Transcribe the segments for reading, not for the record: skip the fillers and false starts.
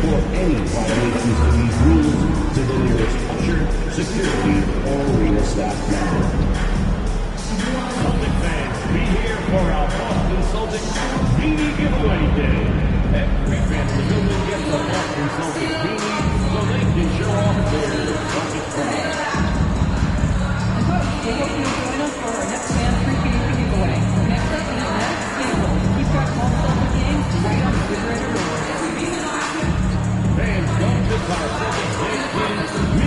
report any violations to these rules to the nearest usher, security, or arena staff member. Celtic fans, be here for our Boston Celtics beanie giveaway day. Every fan in the building gets a Boston Celtics beanie so they can show off their Celtic pride. We hope you join us for our next fan free beanie giveaway. Next up is Matt Campbell. We start all Celtic games right on the refrigerator door. Fans, don't miss our Celtics day team.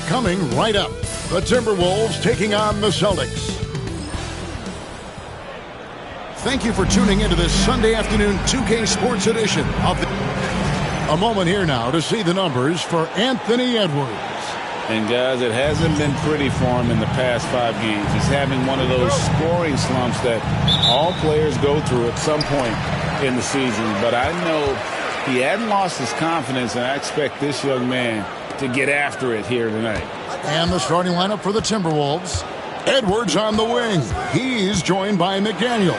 Coming right up, the Timberwolves taking on the Celtics. Thank you for tuning into this Sunday afternoon 2K Sports edition of the... A moment here now to see the numbers for Anthony Edwards. And guys, it hasn't been pretty for him in the past 5 games. He's having one of those scoring slumps that all players go through at some point in the season. But I know he hadn't lost his confidence, and I expect this young man to get after it here tonight. And the starting lineup for the Timberwolves. Edwards on the wing. He's joined by McDaniel.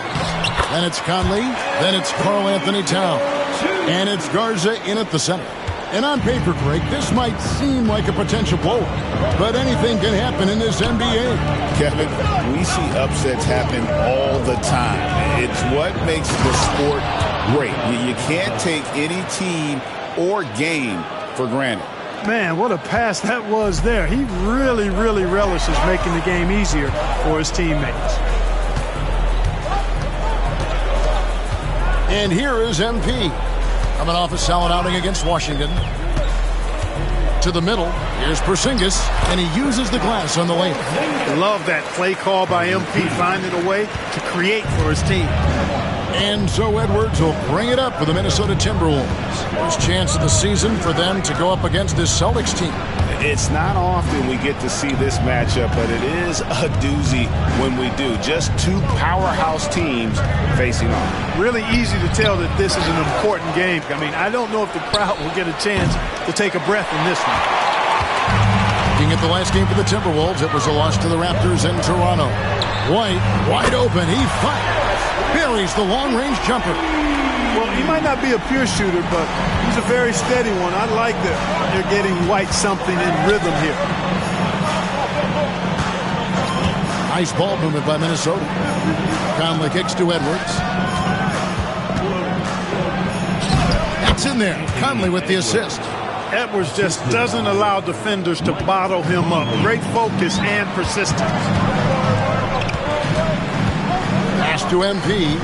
Then it's Conley. Then it's Karl Anthony Towns. And it's Garza in at the center. And on paper, Greg, this might seem like a potential blow, but anything can happen in this NBA. Kevin, we see upsets happen all the time. It's what makes the sport great. You can't take any team or game for granted. Man, what a pass that was there. He really, really relishes making the game easier for his teammates. And here is MP. Coming off a solid outing against Washington. To the middle, here's Porzingis, and he uses the glass on the lane. Love that play call by MP, finding a way to create for his team. And so Edwards will bring it up for the Minnesota Timberwolves. First chance of the season for them to go up against this Celtics team. It's not often we get to see this matchup, but it is a doozy when we do. Just two powerhouse teams facing off. Really easy to tell that this is an important game. I mean, I don't know if the crowd will get a chance to take a breath in this one. Looking at the last game for the Timberwolves, it was a loss to the Raptors in Toronto. White, wide open, he fires. Buries the long-range jumper. Well, he might not be a pure shooter, but he's a very steady one. I like that they're getting White something in rhythm here. Nice ball movement by Minnesota. Conley kicks to Edwards. That's in there. Conley with the assist. Edwards just doesn't allow defenders to bottle him up. Great focus and persistence. Pass to MP.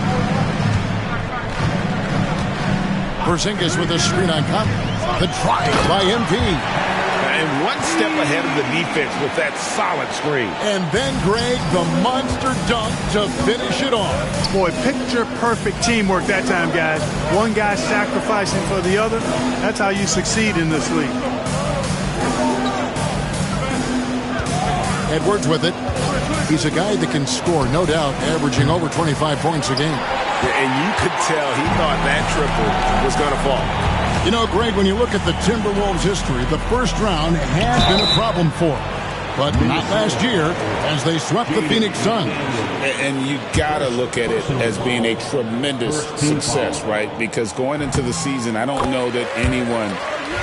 Porzingis with a screen on Conley. The drive by MP. And one step ahead of the defense with that solid screen. And then, Greg, the monster dunk to finish it off. Boy, picture-perfect teamwork that time, guys. One guy sacrificing for the other. That's how you succeed in this league. Edwards with it. He's a guy that can score, no doubt, averaging over 25 points a game. And you could tell he thought that triple was going to fall. You know, Greg, when you look at the Timberwolves' history, the first round has been a problem for them. But not last year, as they swept the Phoenix Suns. And you got to look at it as being a tremendous success, right? Because going into the season, I don't know that anyone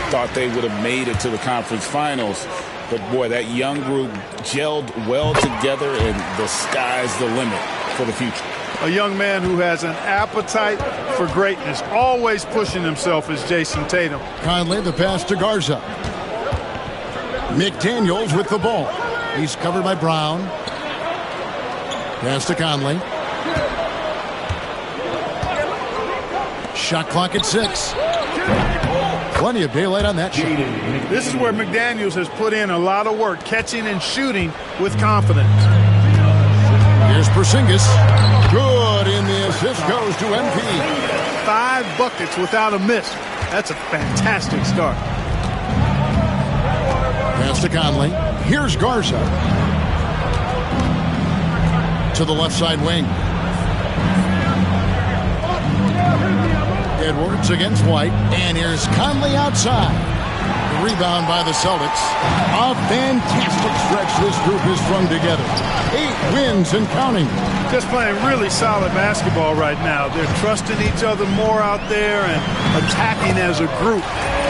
thought they would have made it to the conference finals. But, boy, that young group gelled well together, and the sky's the limit for the future. A young man who has an appetite for greatness, always pushing himself, is Jason Tatum. Conley, the pass to Garza. McDaniels with the ball. He's covered by Brown. Pass to Conley. Shot clock at 6. Plenty of daylight on that shot. This is where McDaniels has put in a lot of work, catching and shooting with confidence. Here's Porzingis. Good, and the assist goes to MP. 5 buckets without a miss. That's a fantastic start. Pass to Conley. Here's Garza. To the left side wing. Edwards against White. And here's Conley outside. Rebound by the Celtics. A fantastic stretch this group has strung together. 8 wins and counting. Just playing really solid basketball right now. They're trusting each other more out there and attacking as a group.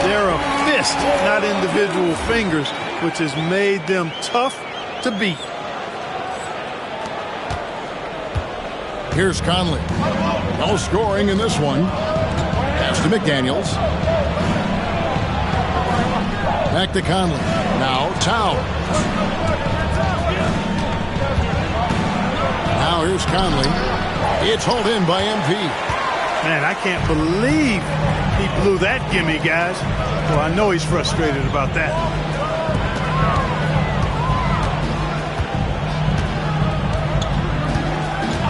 They're a fist, not individual fingers, which has made them tough to beat. Here's Conley. No scoring in this one. Pass to McDaniels. Back to Conley. Now Towns. Now here's Conley. It's hauled in by MP. Man, I can't believe he blew that gimme, guys. Well, I know he's frustrated about that.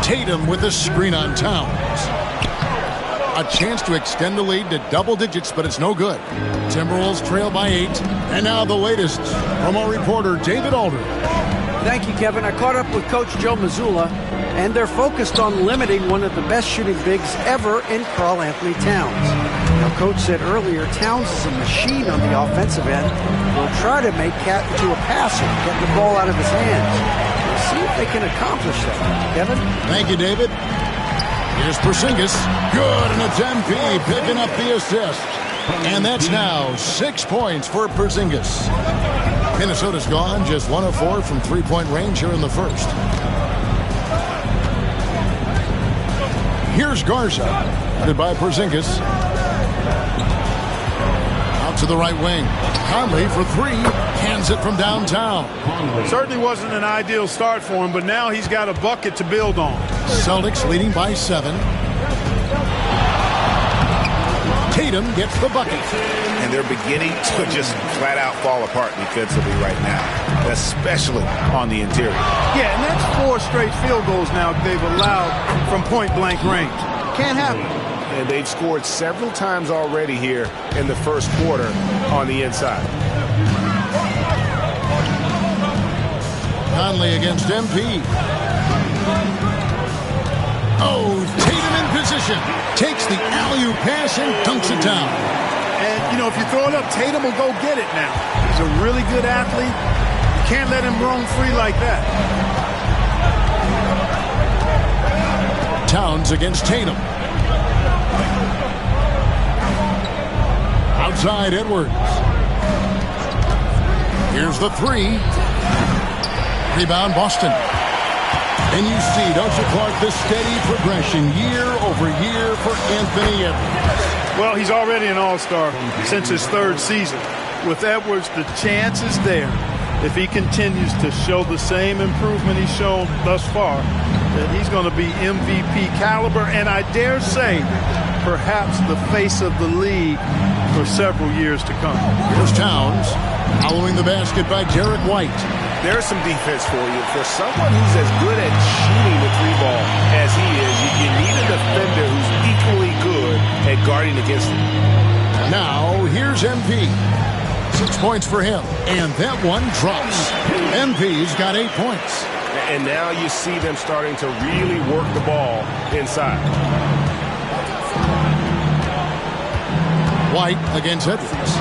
Tatum with a screen on Towns. A chance to extend the lead to double digits, but it's no good. Timberwolves trail by 8. And now the latest from our reporter, David Aldridge. Thank you, Kevin. I caught up with Coach Joe Mazzulla, and they're focused on limiting one of the best shooting bigs ever in Karl Anthony Towns. Now, Coach said earlier, Towns is a machine on the offensive end. They'll try to make Cat into a passer, get the ball out of his hands. We'll see if they can accomplish that. Kevin? Thank you, David. Here's Porzingis. Good, and it's MP picking up the assist. And that's now 6 points for Porzingis. Minnesota's gone just 1 of 4 from three-point range here in the first. Here's Garza. Headed by Porzingis. Out to the right wing. Conley for 3. Hands it from downtown. Certainly wasn't an ideal start for him, but now he's got a bucket to build on. Celtics leading by 7. Tatum gets the bucket. And they're beginning to just flat out fall apart defensively right now, especially on the interior. Yeah, and that's 4 straight field goals now they've allowed from point-blank range. Can't happen. And they've scored several times already here in the first quarter on the inside. Conley against MP. Oh, Tatum in position. Takes the alley-oop pass and dunks it down. And, you know, if you throw it up, Tatum will go get it now. He's a really good athlete. You can't let him roam free like that. Towns against Tatum. Outside Edwards. Here's the 3. Rebound Boston. And you see, don't you, Clark, the steady progression year over year for Anthony Edwards. Well, he's already an all-star since his 3rd season. With Edwards, the chance is there, if he continues to show the same improvement he's shown thus far, that he's going to be MVP caliber, and I dare say, perhaps the face of the league for several years to come. Here's Towns, following the basket by Derek White. There's some defense for you. For someone who's as good at shooting the 3-ball as he is, you need a defender who's equally good at guarding against him. Now, here's MP. 6 points for him, and that one drops. MP's got 8 points. And now you see them starting to really work the ball inside. White against Edwards.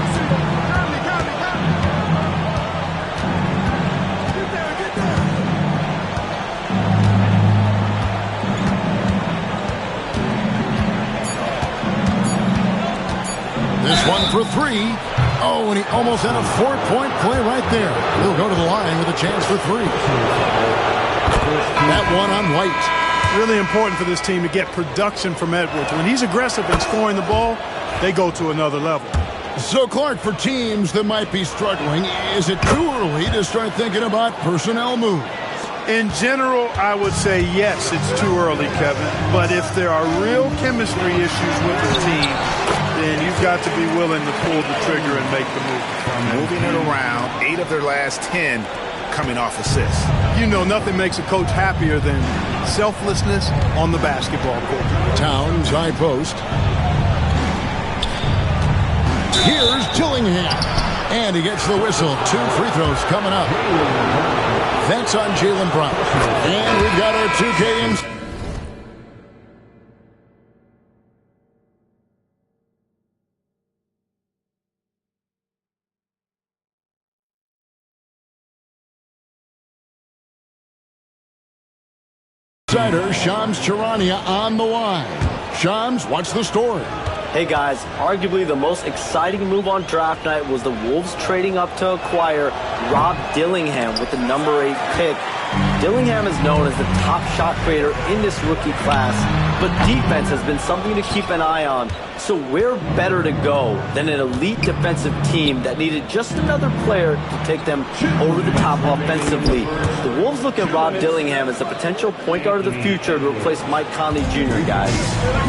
This one for 3. Oh, and he almost had a 4-point play right there. He'll go to the line with a chance for 3. That one on White. Really important for this team to get production from Edwards. When he's aggressive in scoring the ball, they go to another level. So, Clark, for teams that might be struggling, is it too early to start thinking about personnel moves? In general, I would say yes, it's too early, Kevin. But if there are real chemistry issues with the team, then you've got to be willing to pull the trigger and make the move. Moving it around, 8 of their last 10 coming off assists. You know, nothing makes a coach happier than selflessness on the basketball court. Towns, high post. Here's Dillingham. And he gets the whistle. 2 free throws coming up. That's on Jaylen Brown. And we've got our 2K Cider, Shams Charania on the line. Shams, what's the story? Hey guys, arguably the most exciting move on draft night was the Wolves trading up to acquire Rob Dillingham with the number 8 pick. Dillingham is known as the top shot creator in this rookie class, but defense has been something to keep an eye on. So where better to go than an elite defensive team that needed just another player to take them over the top offensively. The Wolves look at Rob Dillingham as the potential point guard of the future to replace Mike Conley Jr., guys.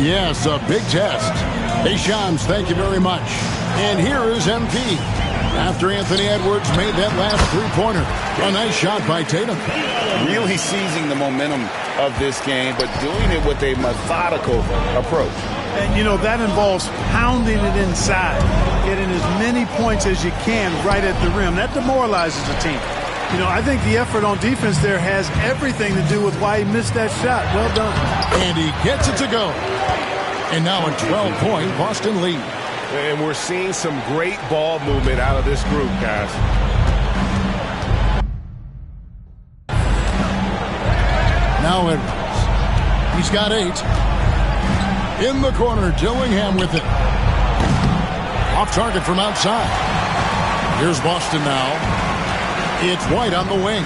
Yes, a big test. Hey, Shams, thank you very much. And here is MP. After Anthony Edwards made that last three-pointer. A nice shot by Tatum. Really seizing the momentum of this game, but doing it with a methodical approach. And, you know, that involves pounding it inside, getting as many points as you can right at the rim. That demoralizes a team. You know, I think the effort on defense there has everything to do with why he missed that shot. Well done. And he gets it to go. And now a 12-point Boston lead. And we're seeing some great ball movement out of this group, guys. Now Edwards. He's got 8. In the corner, Dillingham with it. Off target from outside. Here's Boston now. It's White on the wing.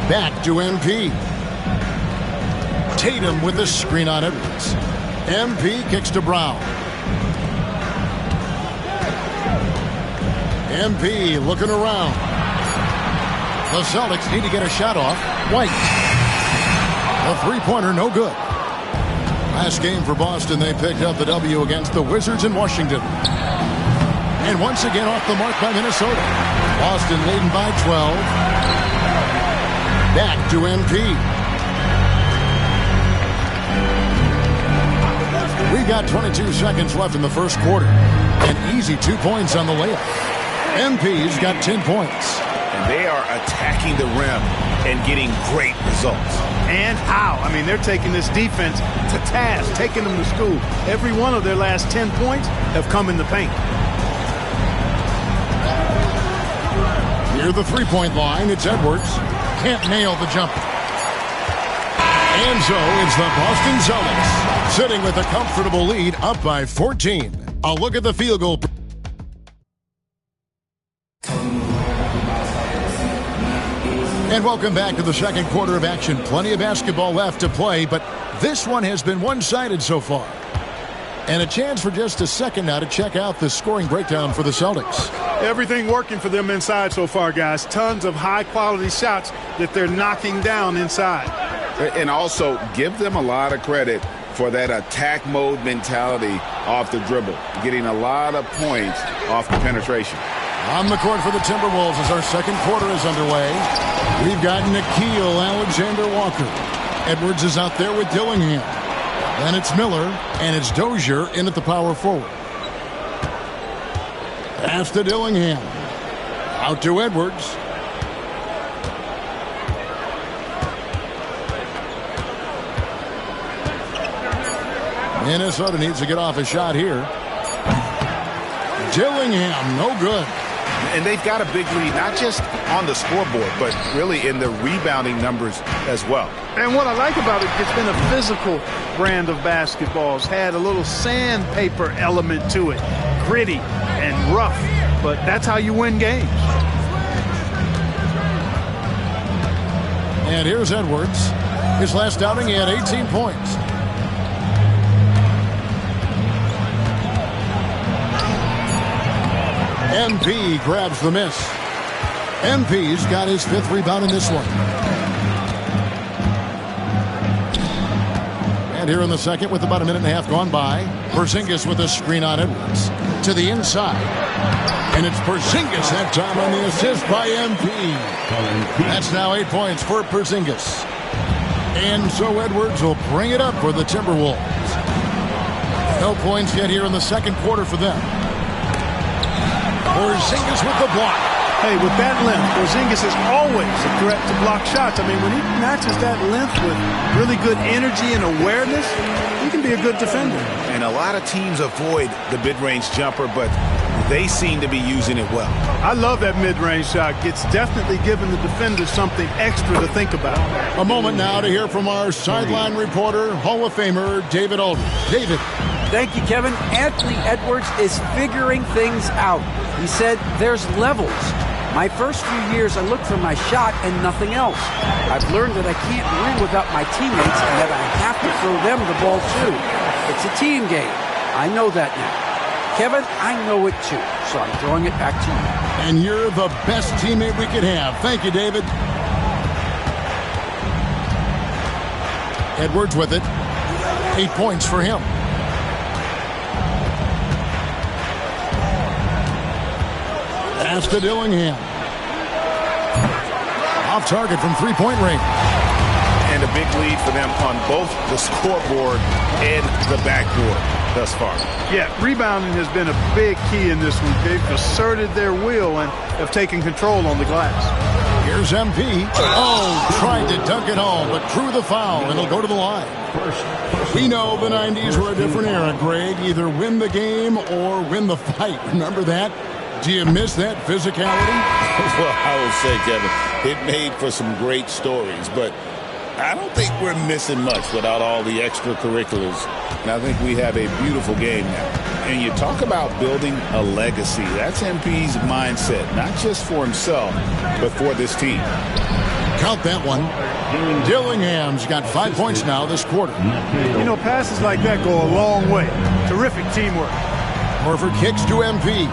Back to MP. Tatum with the screen on Edwards. MP kicks to Brown. MP looking around. The Celtics need to get a shot off. White. A three-pointer, no good. Last game for Boston, they picked up the W against the Wizards in Washington. And once again off the mark by Minnesota. Boston leading by 12. Back to MP. We got 22 seconds left in the first quarter. An easy 2 points on the layup. MP's got 10 points. And they are attacking the rim and getting great results. And how? I mean, they're taking this defense to task, taking them to school. Every one of their last 10 points have come in the paint. Near the three-point line, it's Edwards. Can't nail the jumper. And so it's the Boston Celtics sitting with a comfortable lead up by 14. A look at the field goal. And welcome back to the second quarter of action. Plenty of basketball left to play, but this one has been one-sided so far. And a chance for just a second now to check out the scoring breakdown for the Celtics. Everything working for them inside so far, guys. Tons of high-quality shots that they're knocking down inside. And also give them a lot of credit for that attack mode mentality off the dribble. Getting a lot of points off the penetration. On the court for the Timberwolves as our second quarter is underway. We've got Nickeil Alexander-Walker. Edwards is out there with Dillingham. Then it's Miller, and it's Dozier in at the power forward. Pass to Dillingham. Out to Edwards. Minnesota needs to get off a shot here. Dillingham, no good. And they've got a big lead, not just on the scoreboard, but really in the rebounding numbers as well. And what I like about it, it's been a physical brand of basketball. It's had a little sandpaper element to it. Gritty and rough, but that's how you win games. And here's Edwards. His last outing, he had 18 points. MP grabs the miss. MP's got his 5th rebound in this one. And here in the second with about a minute and a half gone by, Porzingis with a screen on Edwards. To the inside. And it's Porzingis that time on the assist by MP. That's now 8 points for Porzingis. And so Edwards will bring it up for the Timberwolves. No points yet here in the second quarter for them. Porzingis with the block. Hey, with that length, Porzingis is always a threat to block shots. I mean, when he matches that length with really good energy and awareness, he can be a good defender. And a lot of teams avoid the mid-range jumper, but they seem to be using it well. I love that mid-range shot. It's definitely giving the defender something extra to think about. A moment now to hear from our sideline reporter, Hall of Famer David Aldridge. David. Thank you, Kevin. Anthony Edwards is figuring things out. He said there's levels. My first few years, I looked for my shot and nothing else. I've learned that I can't win without my teammates and that I have to throw them the ball too. It's a team game. I know that now. Kevin, I know it too, so I'm throwing it back to you. And you're the best teammate we could have. Thank you, David. Edwards with it. 8 points for him. Pass to Dillingham. Off target from three-point range. And a big lead for them on both the scoreboard and the backboard thus far. Yeah, rebounding has been a big key in this week. They've asserted their will and have taken control on the glass. Here's MP. Oh, tried to dunk it home, but drew the foul, and he'll go to the line. We know the 90s were a different era, Greg. Either win the game or win the fight. Remember that? Do you miss that physicality? Well, I will say, Kevin, it made for some great stories, but I don't think we're missing much without all the extracurriculars. And I think we have a beautiful game now. And you talk about building a legacy. That's MP's mindset, not just for himself, but for this team. Count that one. Dillingham's got 5 points now this quarter. You know, passes like that go a long way. Terrific teamwork. Horford kicks to MP.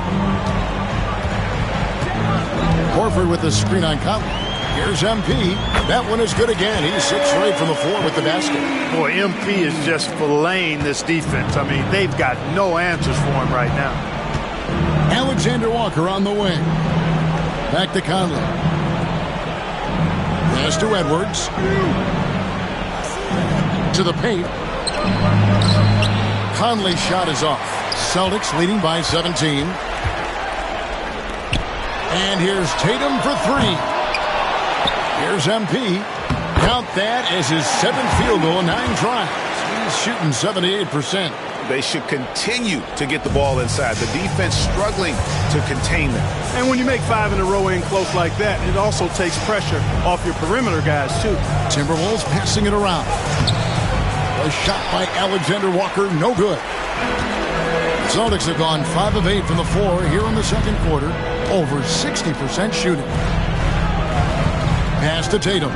Horford with the screen on Conley. Here's MP. That one is good again. He's 6 straight from the floor with the basket. Boy, MP is just filleting this defense. I mean, they've got no answers for him right now. Alexander Walker on the wing. Back to Conley. Pass to Edwards. To the paint. Conley's shot is off. Celtics leading by 17. And here's Tatum for 3. Here's MP. Count that as his 7th field goal in 9 tries. He's shooting 78%. They should continue to get the ball inside. The defense struggling to contain them. And when you make 5 in a row in close like that, it also takes pressure off your perimeter guys, too. Timberwolves passing it around. A shot by Alexander Walker, no good. Celtics have gone 5 of 8 from the floor here in the second quarter. Over 60% shooting. Pass to Tatum.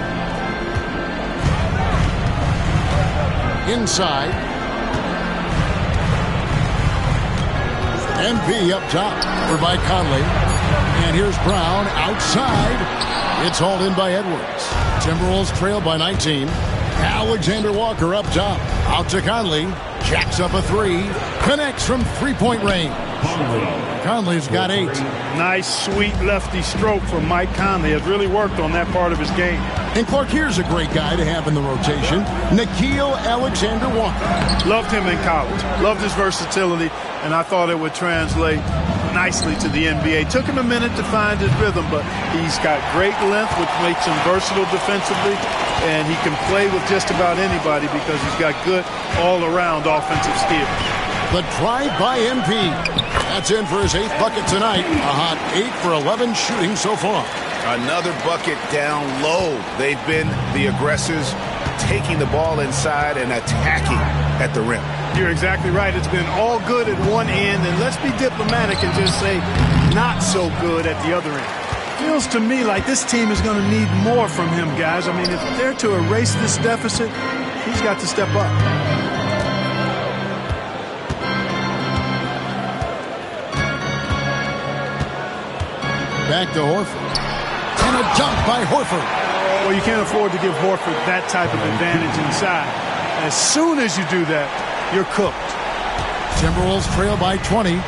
Inside. MP up top. Over by Conley. And here's Brown outside. It's hauled in by Edwards. Timberwolves trail by 19. Alexander Walker up top. Out to Conley. Jacks up a 3. Connects from three-point range. Conley's got 8. Nice, sweet lefty stroke from Mike Conley. Has really worked on that part of his game. And Clark, here's a great guy to have in the rotation. Nickeil Alexander Walker. Loved him in college. Loved his versatility, and I thought it would translate nicely to the NBA. Took him a minute to find his rhythm, but he's got great length, which makes him versatile defensively, and he can play with just about anybody because he's got good all-around offensive skills. The drive by MP. That's in for his 8th bucket tonight. A hot 8 for 11 shooting so far. Another bucket down low. They've been the aggressors, taking the ball inside and attacking at the rim. You're exactly right. It's been all good at one end, and let's be diplomatic and just say not so good at the other end. Feels to me like this team is going to need more from him, guys. I mean, if they're to erase this deficit, he's got to step up. Back to Horford. And a dunk by Horford. Well, you can't afford to give Horford that type of advantage inside. As soon as you do that, you're cooked. Timberwolves trail by 20.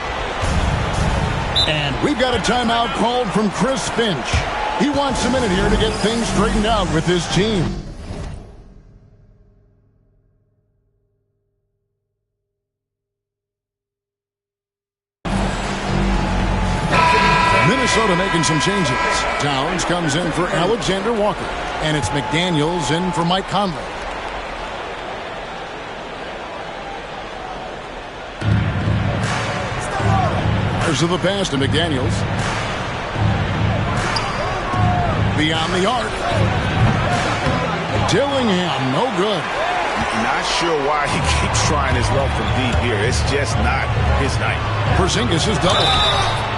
And we've got a timeout called from Chris Finch. He wants a minute here to get things straightened out with his team. Minnesota making some changes. Towns comes in for Alexander Walker. And it's McDaniels in for Mike Conley. Fires to the pass to McDaniels. Beyond the arc. Dillingham, no good. Not sure why he keeps trying his luck from deep here. It's just not his night. Porzingis is double.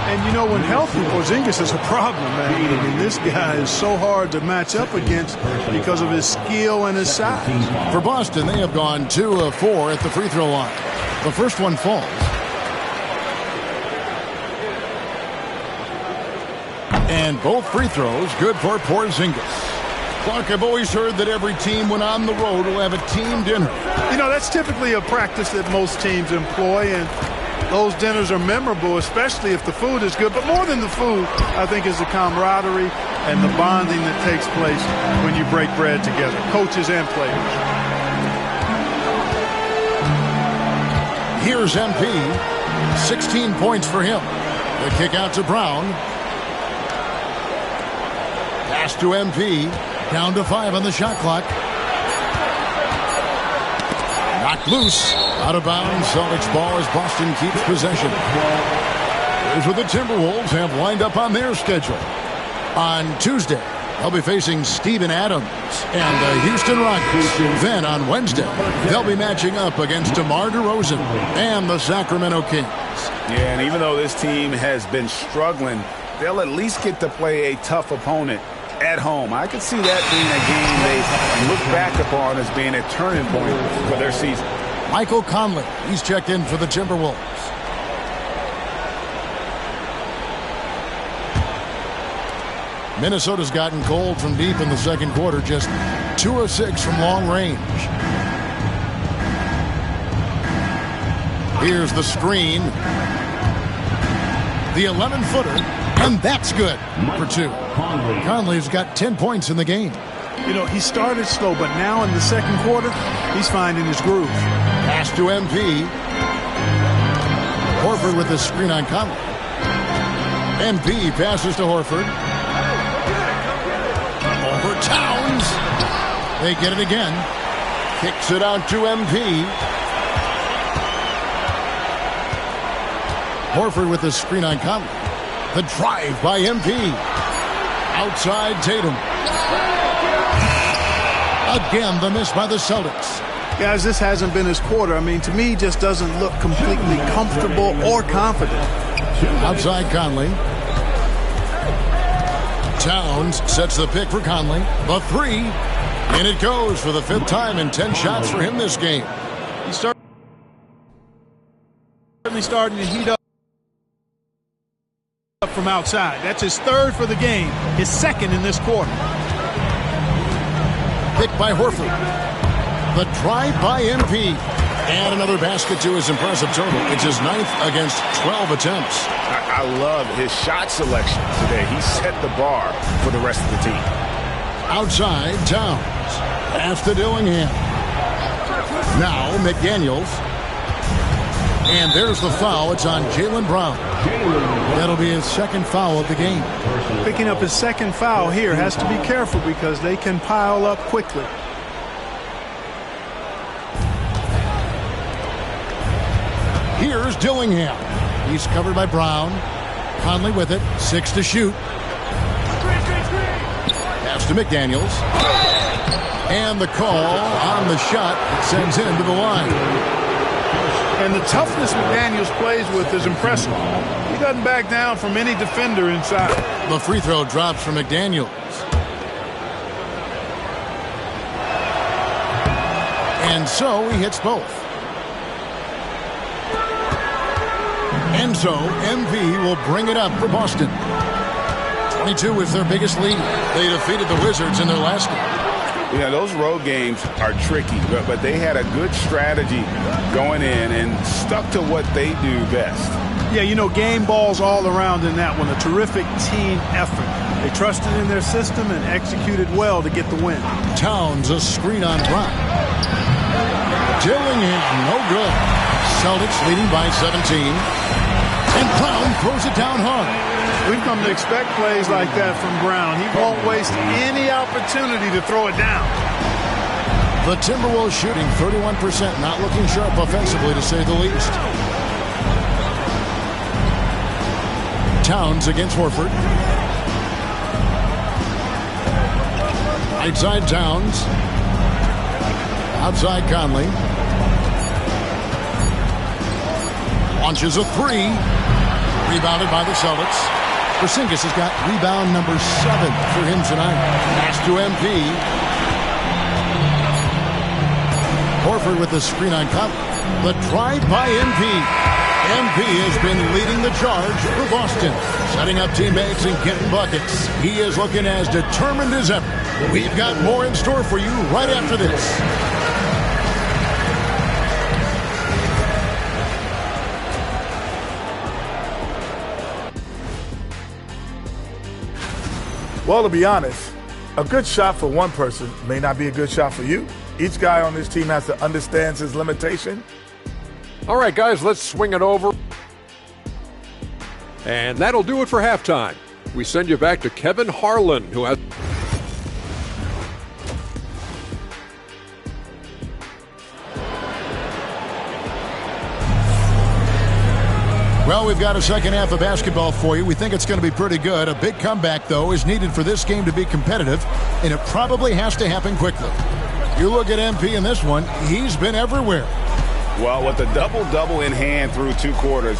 And you know, when healthy, Porzingis is a problem, man. I mean, this guy is so hard to match up against because of his skill and his size. For Boston, they have gone 2 of 4 at the free throw line. The first one falls. And both free throws good for Porzingis. Clark, I've always heard that every team when on the road will have a team dinner. You know, that's typically a practice that most teams employ, and those dinners are memorable, especially if the food is good. But more than the food, I think, is the camaraderie and the bonding that takes place when you break bread together, coaches and players. Here's MP. 16 points for him. The kick out to Brown. Pass to MP. Down to 5 on the shot clock. Knocked loose. Out of bounds. Celtics ball as Boston keeps possession. Here's what the Timberwolves have lined up on their schedule. On Tuesday, they'll be facing Steven Adams and the Houston Rockets. Then on Wednesday, they'll be matching up against DeMar DeRozan and the Sacramento Kings. Yeah, and even though this team has been struggling, they'll at least get to play a tough opponent at home. I could see that being a game they look back upon as being a turning point for their season. Michael Conley, he's checked in for the Timberwolves. Minnesota's gotten cold from deep in the second quarter, just 2 of 6 from long range. Here's the screen. The 11-footer. And that's good for 2. Conley's got 10 points in the game. You know, he started slow, but now in the second quarter, he's finding his groove. Pass to MP. Horford with the screen on Conley. MP passes to Horford. Over Towns. They get it again. Kicks it out to MP. Horford with the screen on Conley. The drive by MP. Outside Tatum. Again, the miss by the Celtics. Guys, this hasn't been his quarter. I mean, to me, he just doesn't look completely comfortable or confident. Outside Conley. Towns sets the pick for Conley. The 3. And it goes for the 5th time in 10 shots for him this game. He's certainly starting to heat up from outside. That's his 3rd for the game, his 2nd in this quarter. Picked by Horford. The drive by MP. And another basket to his impressive total. It's his 9th against 12 attempts. I love his shot selection today. He set the bar for the rest of the team. Outside, Towns. Pass to Dillingham. Now, McDaniels. And there's the foul. It's on Jaylen Brown. That'll be his 2nd foul of the game. Picking up his 2nd foul here. Has to be careful because they can pile up quickly. Here's Dillingham. He's covered by Brown. Conley with it. 6 to shoot. Pass to McDaniels. And the call on the shot sends him to the line. And the toughness McDaniels plays with is impressive. He doesn't back down from any defender inside. The free throw drops from McDaniels. And so he hits both. And so MP will bring it up for Boston. 22 is their biggest lead. They defeated the Wizards in their last game. Yeah, those road games are tricky, but they had a good strategy going in and stuck to what they do best. Yeah, you know, game balls all around in that one. A terrific team effort. They trusted in their system and executed well to get the win. Towns, a screen on Brown. Dillingham, no good. Celtics leading by 17. And Brown throws it down hard. We've come to expect plays like that from Brown. He won't waste any opportunity to throw it down. The Timberwolves shooting 31%, not looking sharp offensively to say the least. Towns against Horford. Right side Towns. Outside Conley. Launches a three. Rebounded by the Celtics. Porzingis has got rebound number 7 for him tonight. Pass to MP. Horford with the screen on Conley. The drive by MP. MP has been leading the charge for Boston. Setting up teammates and getting buckets. He is looking as determined as ever. We've got more in store for you right after this. Well, to be honest, a good shot for one person may not be a good shot for you. Each guy on this team has to understand his limitation. All right, guys, let's swing it over. And that'll do it for halftime. We send you back to Kevin Harlan, who has... Well, we've got a second half of basketball for you. We think it's going to be pretty good. A big comeback, though, is needed for this game to be competitive, and it probably has to happen quickly. You look at MP in this one, he's been everywhere. Well, with a double-double in hand through 2 quarters,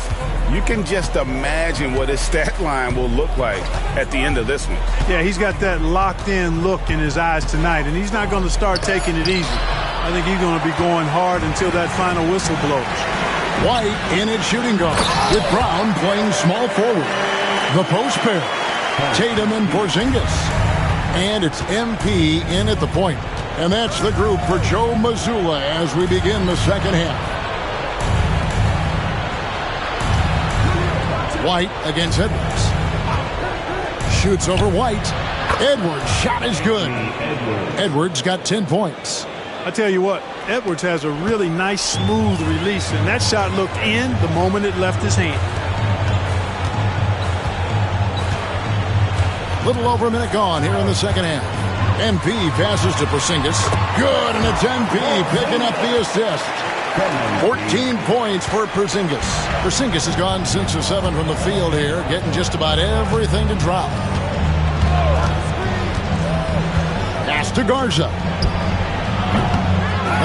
you can just imagine what his stat line will look like at the end of this one. Yeah, he's got that locked-in look in his eyes tonight, and he's not going to start taking it easy. I think he's going to be going hard until that final whistle blows. White in at shooting guard, with Brown playing small forward. The post pair, Tatum and Porzingis. And it's MP in at the point. And that's the group for Joe Mazzulla as we begin the second half. White against Edwards. Shoots over White. Edwards' shot is good. Edwards got 10 points. I tell you what, Edwards has a really nice, smooth release, and that shot looked in the moment it left his hand. Little over a minute gone here in the second half. MP passes to Porzingis. Good, and it's MP picking up the assist. 14 points for Porzingis. Porzingis has gone 6 of 7 from the field here, getting just about everything to drop. Pass to Garza.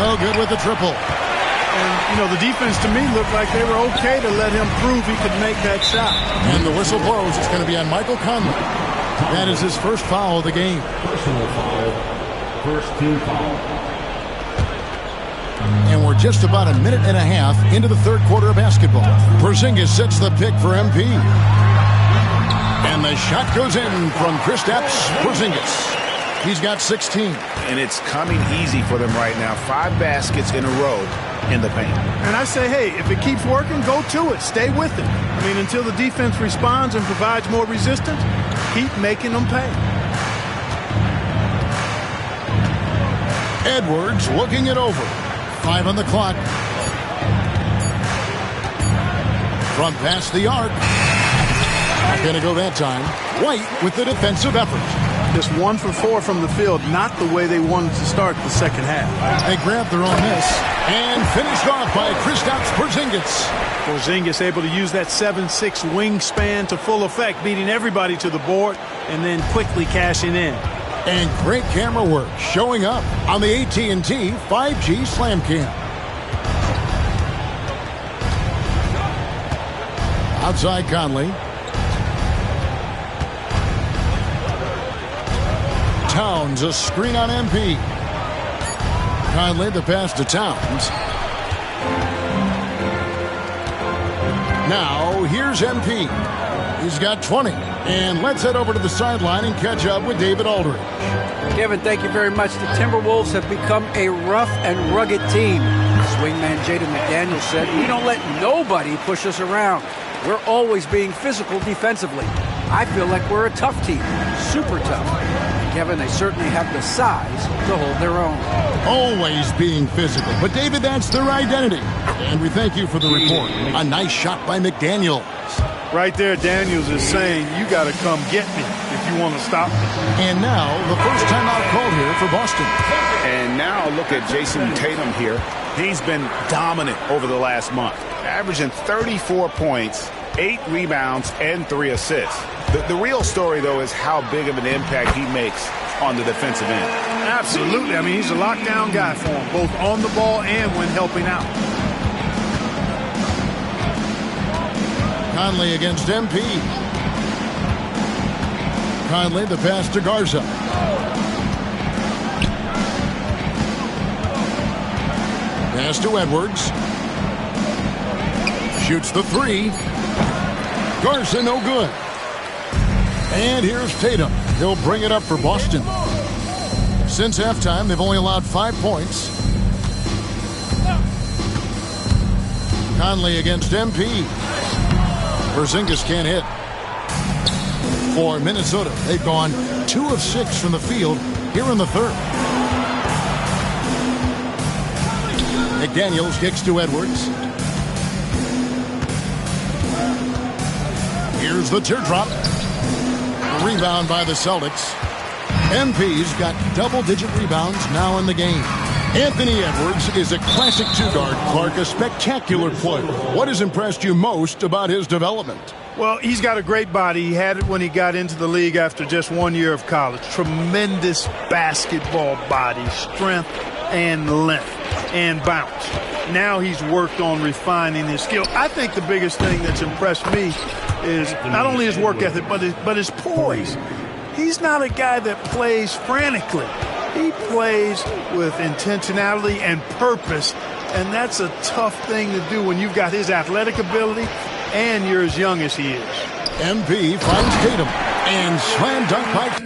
No good with the triple. And, you know, the defense to me looked like they were okay to let him prove he could make that shot. And the whistle blows. It's going to be on Michael Conley. That is his first foul of the game. Personal foul. First team foul. And we're just about a minute and a half into the third quarter of basketball. Porzingis sets the pick for MP. And the shot goes in from Kristaps Porzingis. He's got 16. And it's coming easy for them right now. 5 baskets in a row in the paint. And I say, hey, if it keeps working, go to it. Stay with it. I mean, until the defense responds and provides more resistance, keep making them pay. Edwards looking it over. 5 on the clock. Front past the arc. Not going to go that time. White with the defensive effort. Just 1 for 4 from the field, not the way they wanted to start the second half. They grabbed their own miss and finished off by Kristaps Porzingis. Porzingis able to use that 7'6" wingspan to full effect, beating everybody to the board and then quickly cashing in. And great camera work showing up on the AT&T 5G Slam Cam. Outside Conley. Towns, a screen on MP. Conley, the pass to Towns. Now, here's MP. He's got 20. And let's head over to the sideline and catch up with David Aldridge. Kevin, thank you very much. The Timberwolves have become a rough and rugged team. Swingman Jaden McDaniels said, "We don't let nobody push us around. We're always being physical defensively. I feel like we're a tough team, super tough." Kevin, they certainly have the size to hold their own. Always being physical. But, David, that's their identity. And we thank you for the report. A nice shot by McDaniels. Right there, Daniels is saying, you got to come get me if you want to stop me. And now, the first timeout called here for Boston. And now look at Jason Tatum here. He's been dominant over the last month, averaging 34 points 8 rebounds and 3 assists. The real story, though, is how big of an impact he makes on the defensive end. Absolutely. I mean, he's a lockdown guy for him, both on the ball and when helping out. Conley against MP. Conley, the pass to Garza. Pass to Edwards. Shoots the 3. Garza no good. And here's Tatum. He'll bring it up for Boston. Since halftime, they've only allowed 5 points. Conley against MP. Porzingis can't hit. For Minnesota, they've gone 2 of 6 from the field here in the third. McDaniels kicks to Edwards. Here's the teardrop. Rebound by the Celtics. MP's got double-digit rebounds now in the game. Anthony Edwards is a classic two-guard. Clark, a spectacular player. What has impressed you most about his development? Well, he's got a great body. He had it when he got into the league after just 1 year of college. Tremendous basketball body, strength and length and bounce. Now he's worked on refining his skill. I think the biggest thing that's impressed me is not only his work ethic, but his poise. He's not a guy that plays frantically. He plays with intentionality and purpose, and that's a tough thing to do when you've got his athletic ability and you're as young as he is. MP finds Tatum and slam dunk by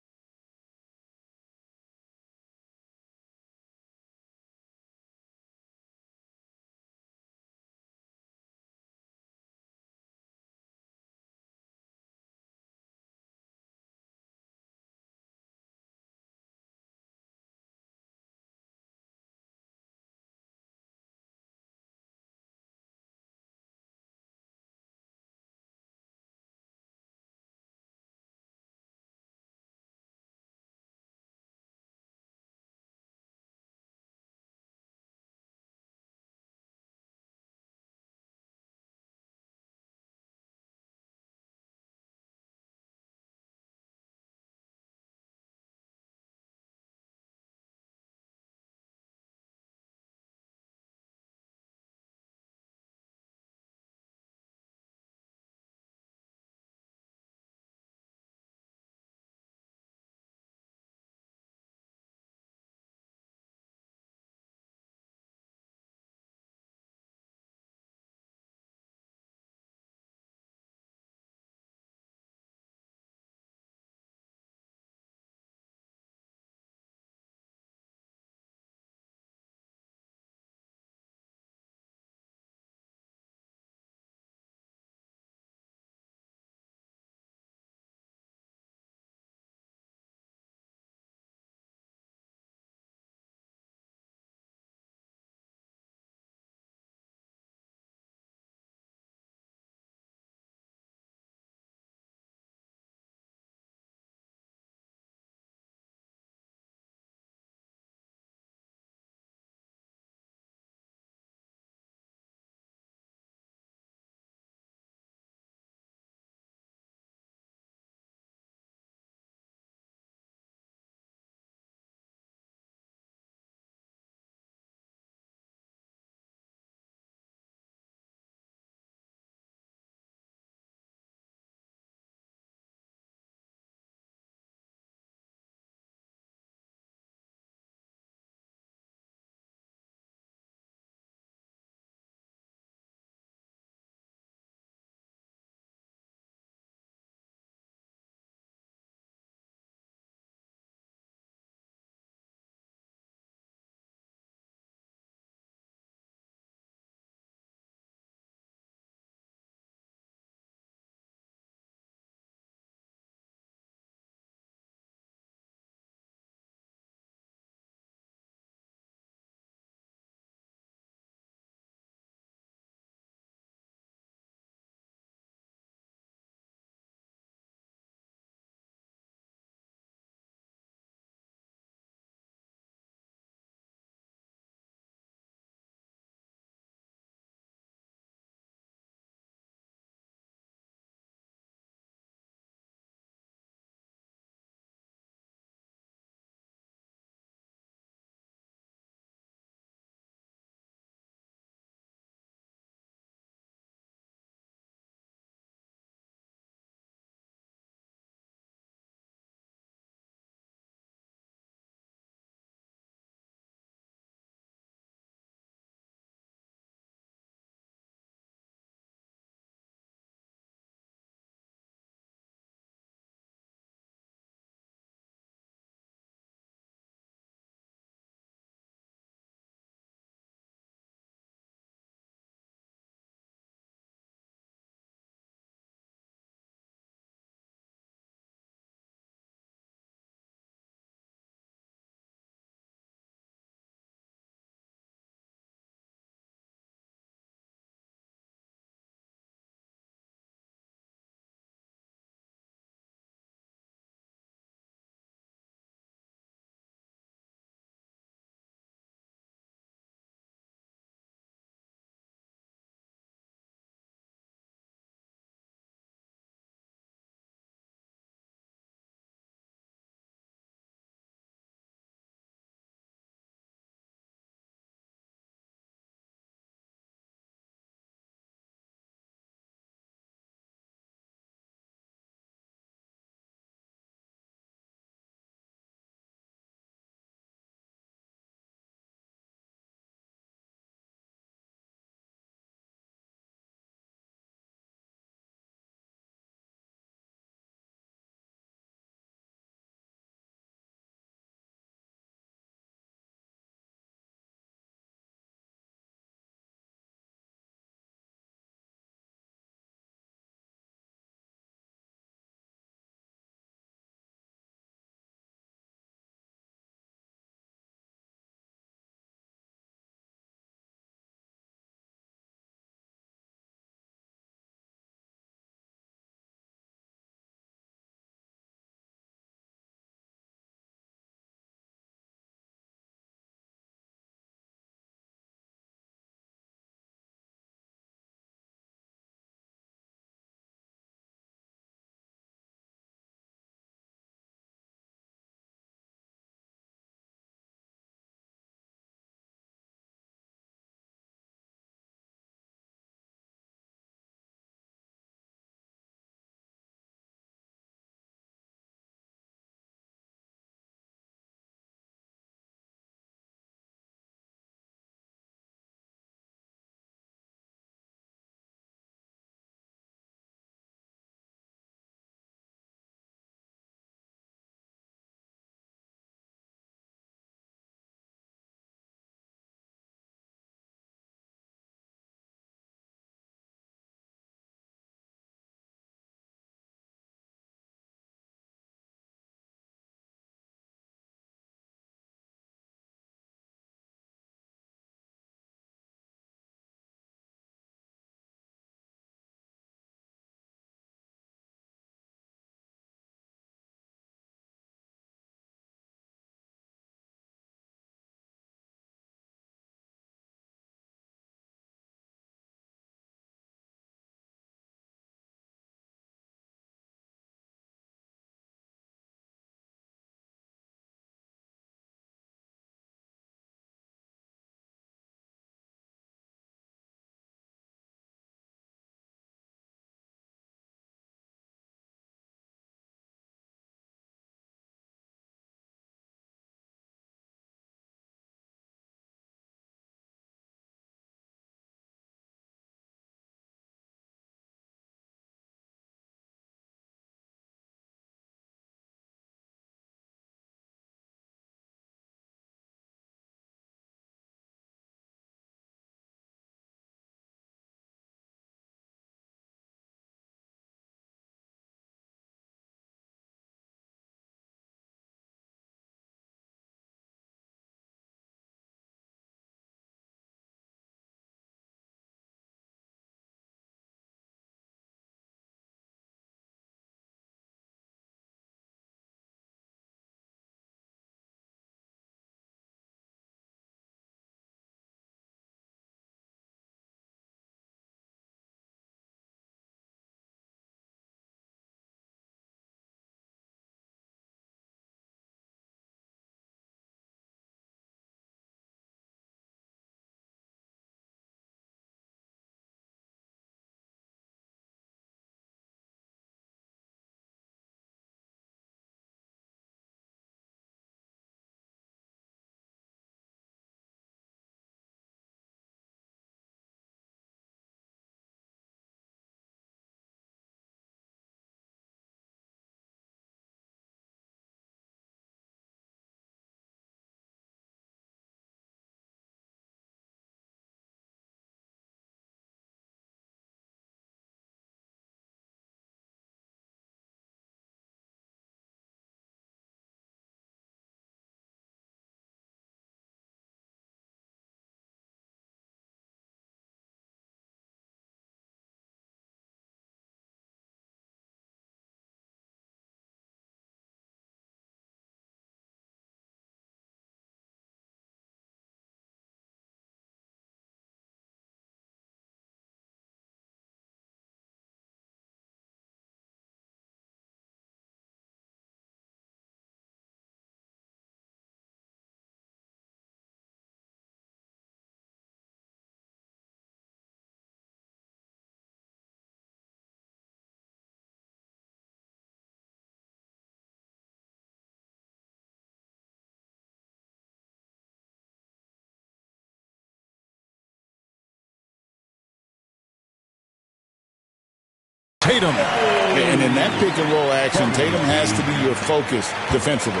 Tatum. And in that pick and roll action, Tatum has to be your focus defensively.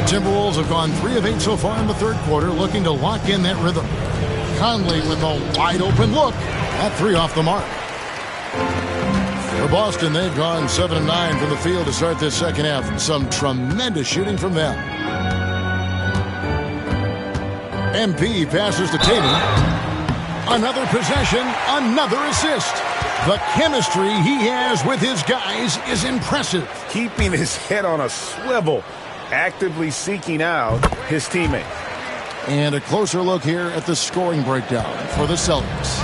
Timberwolves have gone 3 of 8 so far in the third quarter, looking to lock in that rhythm. Conley with a wide open look. That 3 off the mark. For Boston, they've gone 7 of 9 from the field to start this second half. Some tremendous shooting from them. MP passes to Tatum. Another possession, another assist. The chemistry he has with his guys is impressive. Keeping his head on a swivel, actively seeking out his teammate. And a closer look here at the scoring breakdown for the Celtics.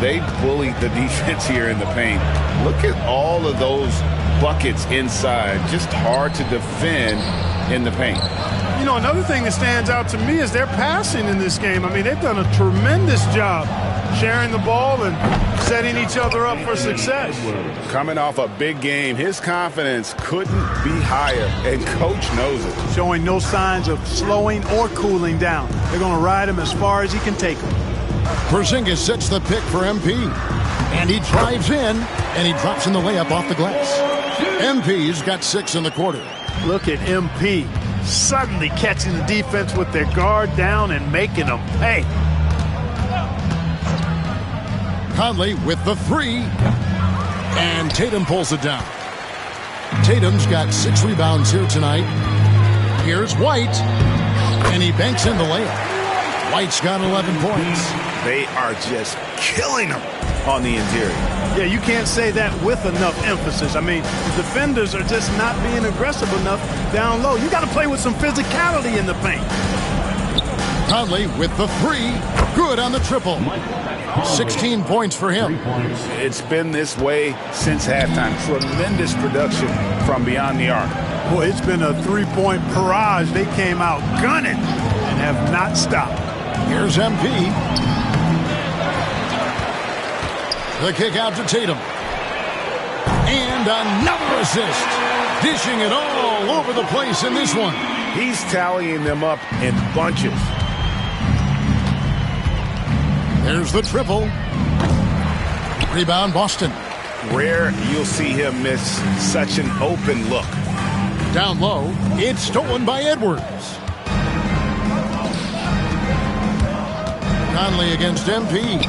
They bullied the defense here in the paint. Look at all of those buckets inside. Just hard to defend in the paint. You know, another thing that stands out to me is their passing in this game. I mean, they've done a tremendous job sharing the ball and setting each other up for success. Coming off a big game, his confidence couldn't be higher, and Coach knows it. Showing no signs of slowing or cooling down. They're going to ride him as far as he can take him. Porzingis sets the pick for MP. And he drives in, and he drops in the layup off the glass. MP's got 6 in the quarter. Look at MP suddenly catching the defense with their guard down and making them pay. Conley with the 3. And Tatum pulls it down. Tatum's got 6 rebounds here tonight. Here's White. And he banks in the layup. White's got 11 points. They are just killing them on the interior. Yeah, you can't say that with enough emphasis. I mean, the defenders are just not being aggressive enough down low. You got to play with some physicality in the paint. Conley with the 3. Good on the triple. 16 points for him. It's been this way since halftime. Tremendous production from beyond the arc. Boy, it's been a 3-point barrage. They came out gunning and have not stopped. Here's MP. The kick out to Tatum. And another assist. Dishing it all over the place in this one. He's tallying them up in bunches. There's the triple. Rebound, Boston. Rare you'll see him miss such an open look. Down low, it's stolen by Edwards. Conley against MP.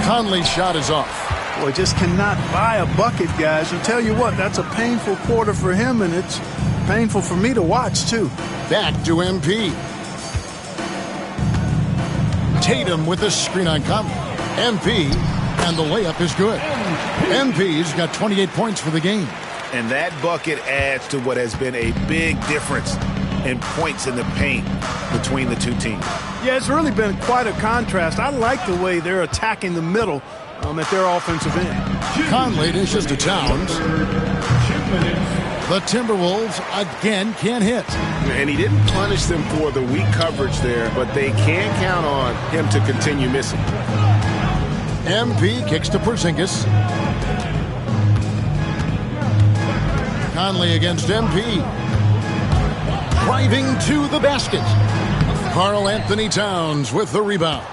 Conley's shot is off. Boy, just cannot buy a bucket, guys. And tell you what, that's a painful quarter for him, and it's painful for me to watch, too. Back to MP. Tatum with the screen on Conley. MP, and the layup is good. MP's got 28 points for the game. And that bucket adds to what has been a big difference in points in the paint between the two teams. Yeah, it's really been quite a contrast. I like the way they're attacking the middle at their offensive end. Conley dishes to Towns. The Timberwolves again can't hit. And he didn't punish them for the weak coverage there, but they can count on him to continue missing. MP kicks to Porzingis. Conley against MP. Driving to the basket. Karl Anthony Towns with the rebound.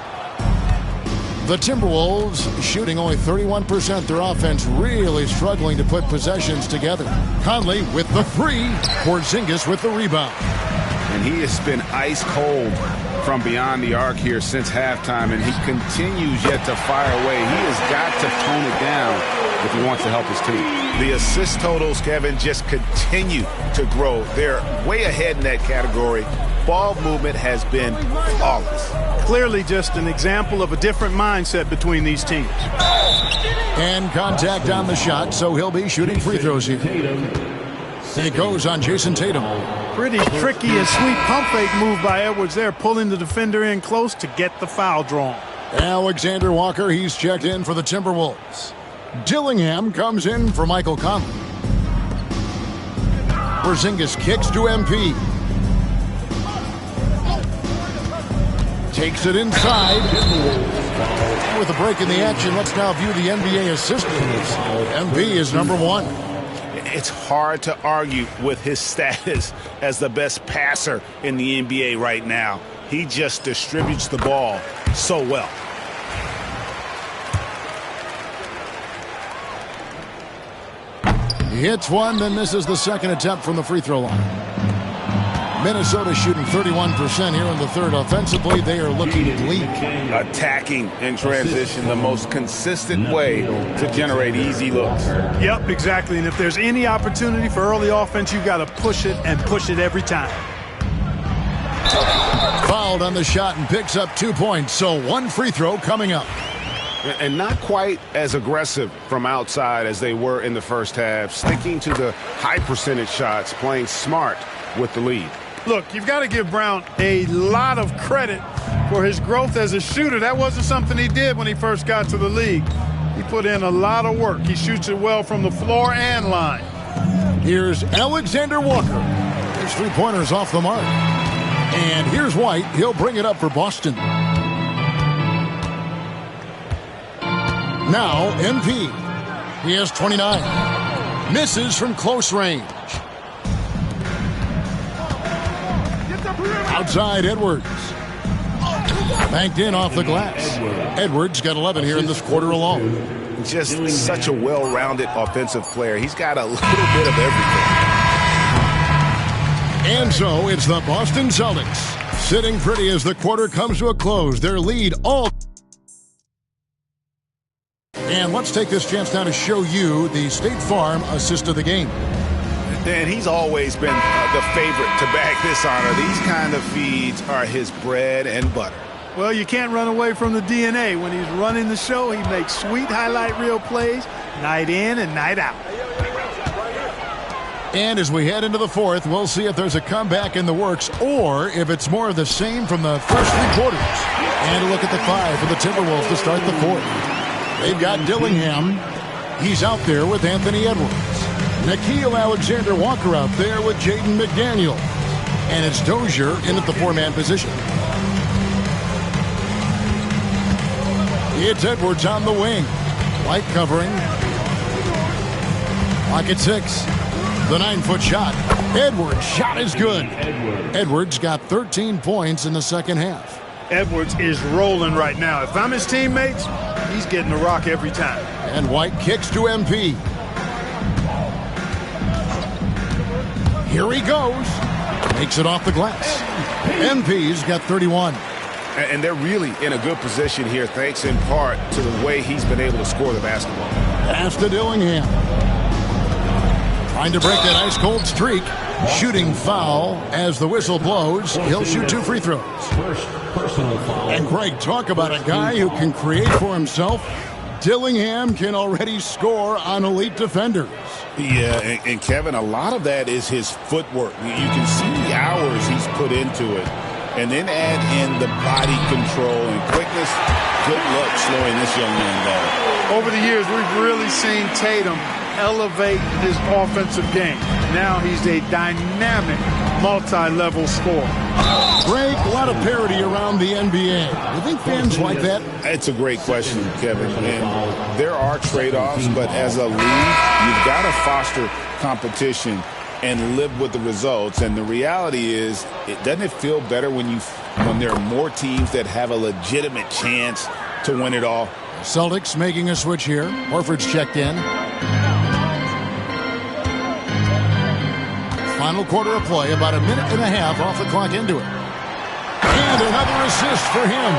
The Timberwolves shooting only 31%. Their offense really struggling to put possessions together. Conley with the 3. Porzingis with the rebound. And he has been ice cold from beyond the arc here since halftime, and he continues yet to fire away. He has got to tone it down if he wants to help his team. The assist totals, Kevin, just continue to grow. They're way ahead in that category. Ball movement has been flawless. Clearly just an example of a different mindset between these teams. And contact on the shot, so he'll be shooting free throws here. It goes on Jason Tatum. Pretty tricky and sweet pump fake move by Edwards there, pulling the defender in close to get the foul drawn. Alexander Walker, he's checked in for the Timberwolves. Dillingham comes in for Michael Conley. Porzingis kicks to MP. Takes it inside. With a break in the action, let's now view the NBA assist totals. MP is number 1. It's hard to argue with his status as the best passer in the NBA right now. He just distributes the ball so well. He hits one, then misses the second attempt from the free throw line. Minnesota shooting 31% here in the third. Offensively, they are looking bleak. Attacking in transition, the most consistent way to generate easy looks. Yep, exactly. And if there's any opportunity for early offense, you've got to push it and push it every time. Fouled on the shot and picks up 2 points. So one free throw coming up. And not quite as aggressive from outside as they were in the first half. Sticking to the high percentage shots, playing smart with the lead. Look, you've got to give Brown a lot of credit for his growth as a shooter. That wasn't something he did when he first got to the league. He put in a lot of work. He shoots it well from the floor and line. Here's Alexander Walker. His three-pointer's off the mark. And here's White. He'll bring it up for Boston. Now, MP. He has 29. Misses from close range. Outside Edwards. Banked in off the glass. Edwards got 11 here in this quarter alone. Just such a well-rounded offensive player. He's got a little bit of everything. And so it's the Boston Celtics sitting pretty as the quarter comes to a close. Their lead all. And let's take this chance now to show you the State Farm assist of the game. Dan, he's always been the favorite to bag this honor. These kind of feeds are his bread and butter. Well, you can't run away from the DNA. When he's running the show, he makes sweet highlight reel plays night in and night out. And as we head into the fourth, we'll see if there's a comeback in the works or if it's more of the same from the first three quarters. And a look at the five for the Timberwolves to start the fourth. They've got Dillingham. He's out there with Anthony Edwards. Nickeil Alexander-Walker out there with Jaden McDaniel. And it's Dozier in at the four-man position. It's Edwards on the wing. White covering. Lock at 6. The 9-foot shot. Edwards' shot is good. Edwards got 13 points in the second half. Edwards is rolling right now. If I'm his teammates, he's getting the rock every time. And White kicks to MP. Here he goes. Makes it off the glass. MP's got 31. And they're really in a good position here, thanks in part to the way he's been able to score the basketball. Pass to Dillingham. Trying to break that ice-cold streak. Shooting foul as the whistle blows. He'll shoot 2 free throws. First personal foul. And Greg, talk about a guy who can create for himself. Dillingham can already score on elite defenders. Yeah, and Kevin, a lot of that is his footwork. You can see the hours he's put into it. And then add in the body control and quickness. Good luck slowing this young man down. Over the years, we've really seen Tatum elevate his offensive game. Now he's a dynamic, multi-level scorer. Greg, a lot of parity around the NBA. You think fans like that? It's a great question, Kevin. And there are trade-offs, but as a league, you've got to foster competition and live with the results. And the reality is, doesn't it feel better when there are more teams that have a legitimate chance to win it all? Celtics making a switch here. Horford's checked in. Final quarter of play, about a minute and a half off the clock into it. And another assist for him.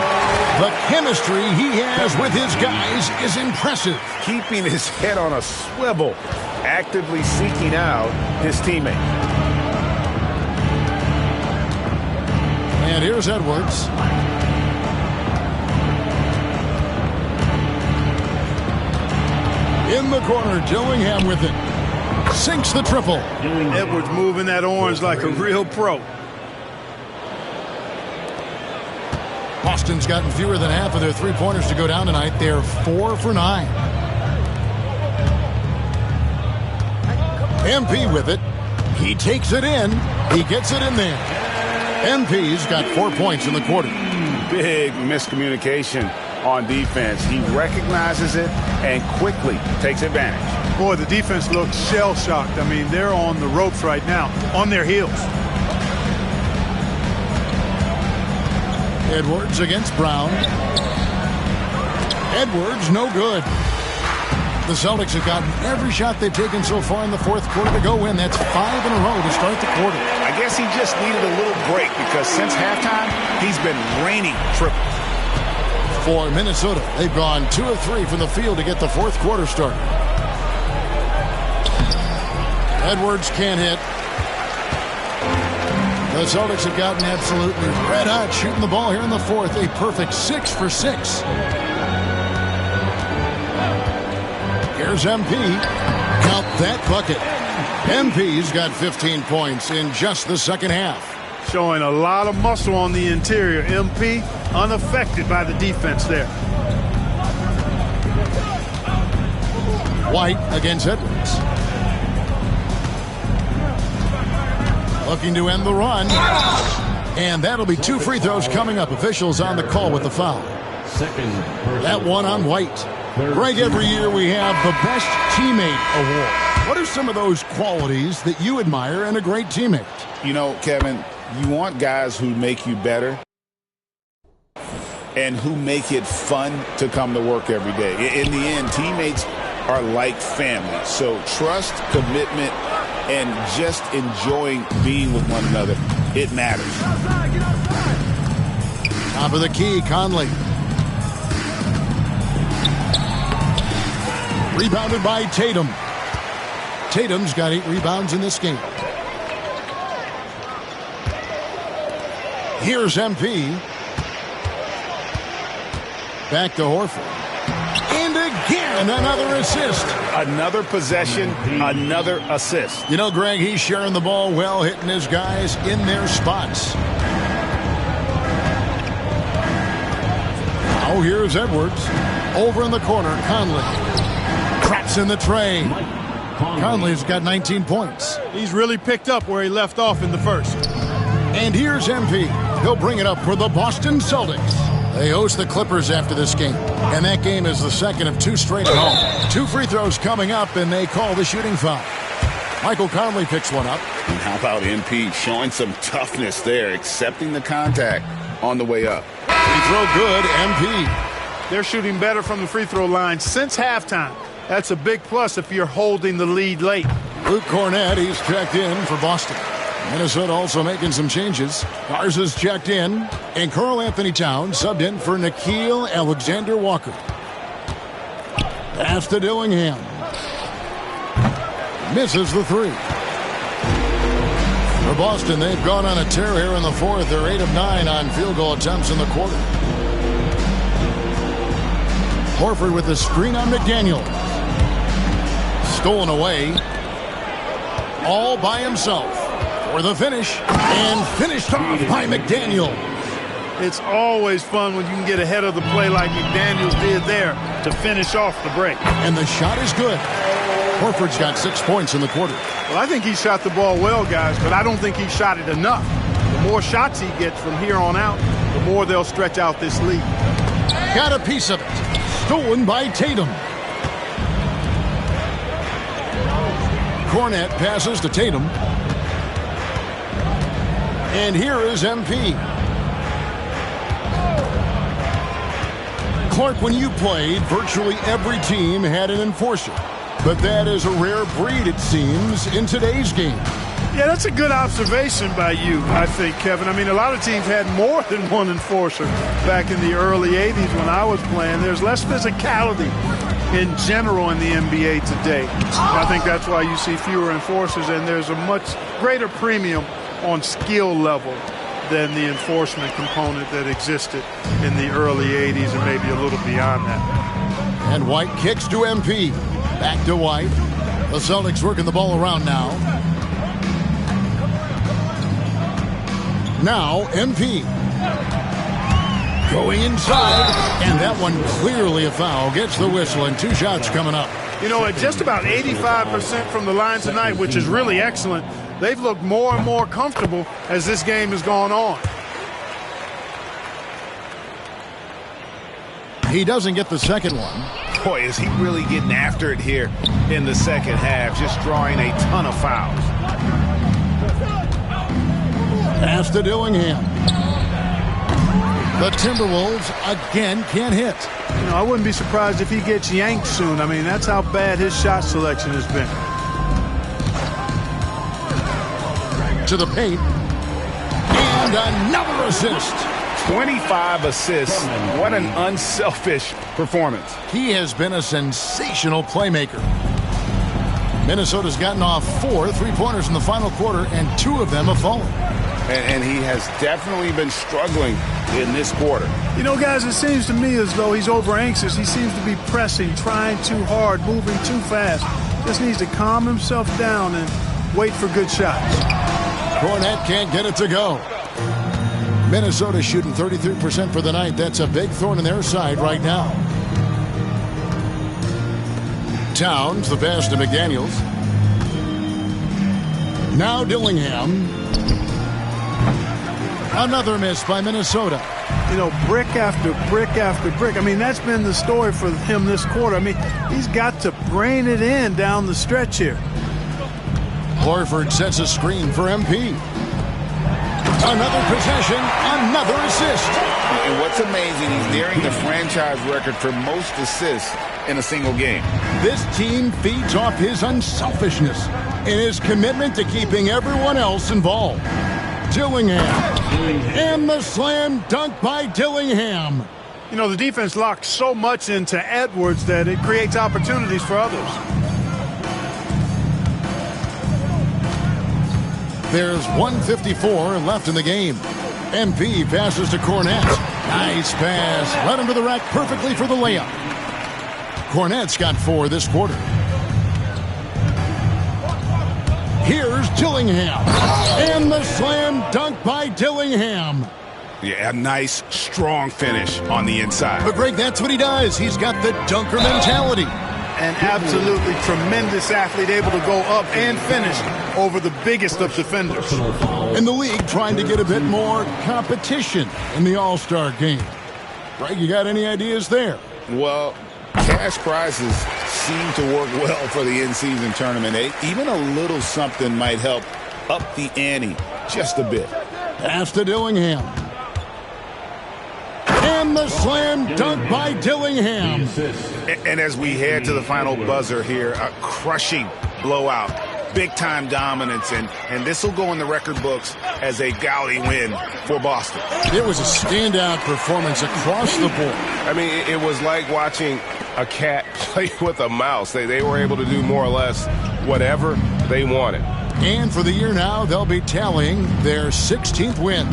The chemistry he has with his guys is impressive. Keeping his head on a swivel, actively seeking out his teammate. And here's Edwards. In the corner, Dillingham with it. Sinks the triple. Edwards moving that orange like a real pro. Boston's gotten fewer than half of their three-pointers to go down tonight. They're 4 for 9. MP with it. He takes it in. He gets it in there. MP's got 4 points in the quarter. Big miscommunication on defense. He recognizes it and quickly takes advantage. Boy, the defense looks shell-shocked. I mean, they're on the ropes right now, on their heels. Edwards against Brown. Edwards, no good. The Celtics have gotten every shot they've taken so far in the fourth quarter to go win. That's 5 in a row to start the quarter. I guess he just needed a little break because since halftime, he's been raining triples. For Minnesota, they've gone 2 of 3 from the field to get the fourth quarter started. Edwards can't hit. The Celtics have gotten absolutely red hot shooting the ball here in the fourth. A perfect 6 for 6. Here's MP. Count that bucket. MP's got 15 points in just the second half. Showing a lot of muscle on the interior. MP unaffected by the defense there. White against Edwards. Looking to end the run. And that'll be 2 free throws coming up. Officials on the call with the foul. That one on White. Greg, every year we have the Best Teammate Award. What are some of those qualities that you admire in a great teammate? You know, Kevin, you want guys who make you better and who make it fun to come to work every day. In the end, teammates are like family. So trust, commitment, and just enjoying being with one another, it matters. Top of the key, Conley. Rebounded by Tatum. Tatum's got 8 rebounds in this game. Here's MP. Back to Horford. And again, another assist. Another possession, another assist. You know, Greg, he's sharing the ball well, hitting his guys in their spots. Now here's Edwards. Over in the corner, Conley. Traps in the tray. Conley's got 19 points. He's really picked up where he left off in the first. And here's MP. He'll bring it up for the Boston Celtics. They host the Clippers after this game. And that game is the second of 2 straight at home. 2 free throws coming up, and they call the shooting foul. Michael Conley picks one up. And how about MP showing some toughness there, accepting the contact on the way up. Free throw good, MP. They're shooting better from the free throw line since halftime. That's a big plus if you're holding the lead late. Luke Cornett, he's checked in for Boston. Minnesota also making some changes. Garza's checked in, and Karl Anthony Towns subbed in for Nickeil Alexander-Walker. Pass to Dillingham. Misses the 3. For Boston, they've gone on a tear here in the fourth. They're 8 of 9 on field goal attempts in the quarter. Horford with the screen on McDaniel. Stolen away. All by himself. For the finish, and finished off by McDaniel. It's always fun when you can get ahead of the play like McDaniels did there to finish off the break. And the shot is good. Horford's got 6 points in the quarter. Well, I think he shot the ball well, guys, but I don't think he shot it enough. The more shots he gets from here on out, the more they'll stretch out this lead. Got a piece of it. Stolen by Tatum. Cornett passes to Tatum. And here is MP. Clark, when you played, virtually every team had an enforcer. But that is a rare breed, it seems, in today's game. Yeah, that's a good observation by you, I think, Kevin. I mean, a lot of teams had more than one enforcer back in the early 80s when I was playing. There's less physicality in general in the NBA today. I think that's why you see fewer enforcers, and there's a much greater premium on skill level than the enforcement component that existed in the early 80s and maybe a little beyond that. And White kicks to MP. Back to White. The Celtics working the ball around now. Now MP. Going inside. And that one clearly a foul. Gets the whistle, and 2 shots coming up. You know, at just about 85% from the line tonight, which is really excellent, they've looked more and more comfortable as this game has gone on. He doesn't get the second one. Boy, is he really getting after it here in the second half, just drawing a ton of fouls. Pass to Dillingham. The Timberwolves again can't hit. You know, I wouldn't be surprised if he gets yanked soon. I mean, that's how bad his shot selection has been. To the paint. And another assist. 25 assists. What an unselfish performance. He has been a sensational playmaker. Minnesota's gotten off 4 3-pointers in the final quarter, and 2 of them have fallen. And he has definitely been struggling in this quarter. You know, guys, it seems to me as though he's over-anxious. He seems to be pressing, trying too hard, moving too fast. Just needs to calm himself down and wait for good shots. Cornette can't get it to go. Minnesota shooting 33% for the night. That's a big thorn in their side right now. Towns, the pass to McDaniels. Now Dillingham. Another miss by Minnesota. You know, brick after brick after brick. I mean, that's been the story for him this quarter. I mean, he's got to brain it in down the stretch here. Horford sets a screen for MP. Another possession, another assist. And what's amazing, he's nearing the franchise record for most assists in a single game. This team feeds off his unselfishness and his commitment to keeping everyone else involved. Dillingham. And the slam dunk by Dillingham. You know, the defense locks so much into Edwards that it creates opportunities for others. There's 1:54 left in the game. MP passes to Cornette. Nice pass. Led him to the rack perfectly for the layup. Cornette's got 4 this quarter. Here's Dillingham. And the slam dunk by Dillingham. Yeah, a nice, strong finish on the inside. But, Greg, that's what he does. He's got the dunker mentality. An absolutely tremendous athlete, able to go up and finish over the biggest of defenders. In the league, trying to get a bit more competition in the All-Star game. Greg, you got any ideas there? Well, cash prizes seem to work well for the in-season tournament. Even a little something might help up the ante just a bit. Pass to Dillingham. And the slam dunk by Dillingham. And as we head to the final buzzer here, a crushing blowout, big-time dominance, and this will go in the record books as a gaudy win for Boston. It was a standout performance across the board. I mean, it was like watching a cat play with a mouse. They were able to do more or less whatever they wanted. And for the year now, they'll be tallying their 16th win.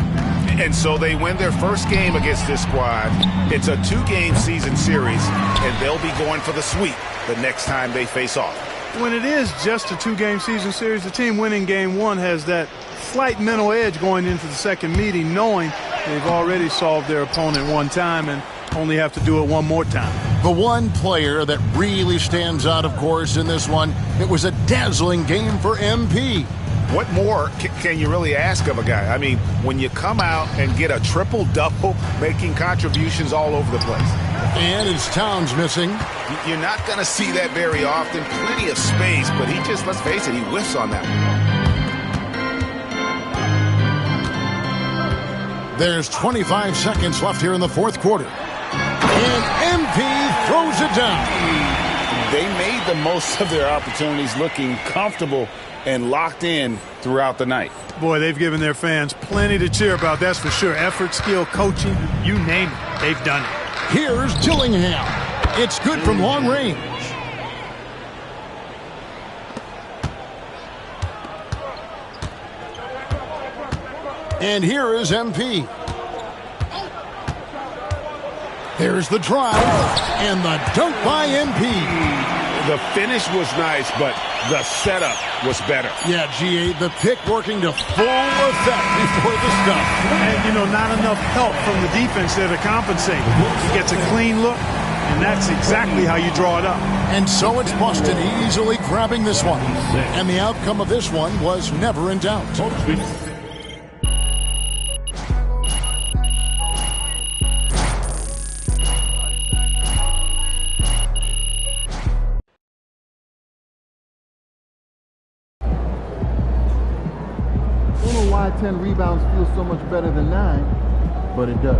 And so they win their first game against this squad. It's a 2-game season series, and they'll be going for the sweep the next time they face off. When it is just a 2-game season series, the team winning game 1 has that slight mental edge going into the second meeting, knowing they've already solved their opponent one time and only have to do it one more time. The one player that really stands out, of course, in this one, it was a dazzling game for MP. What more can you really ask of a guy? I mean, when you come out and get a triple-double, making contributions all over the place. And it's Towns missing. You're not going to see that very often. Plenty of space, but he just, let's face it, he whiffs on that one. There's 25 seconds left here in the fourth quarter. And MP throws it down. They made the most of their opportunities, looking comfortable and locked in throughout the night. Boy, they've given their fans plenty to cheer about, that's for sure. Effort, skill, coaching, you name it, they've done it. Here's Dillingham. It's good from long range. And here is MP. There's the drive and the dunk by MP. The finish was nice, but the setup was better. Yeah, G8, the pick working to full effect before the stuff. And, you know, not enough help from the defense there to compensate. He gets a clean look, and that's exactly how you draw it up. And so it's Boston easily grabbing this one. And the outcome of this one was never in doubt. I don't know why 10 rebounds feels so much better than 9, but it does.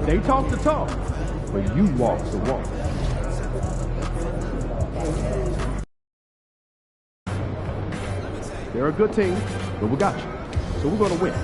They talk the talk, but you walk the walk. They're a good team, but we got you. So we're going to win.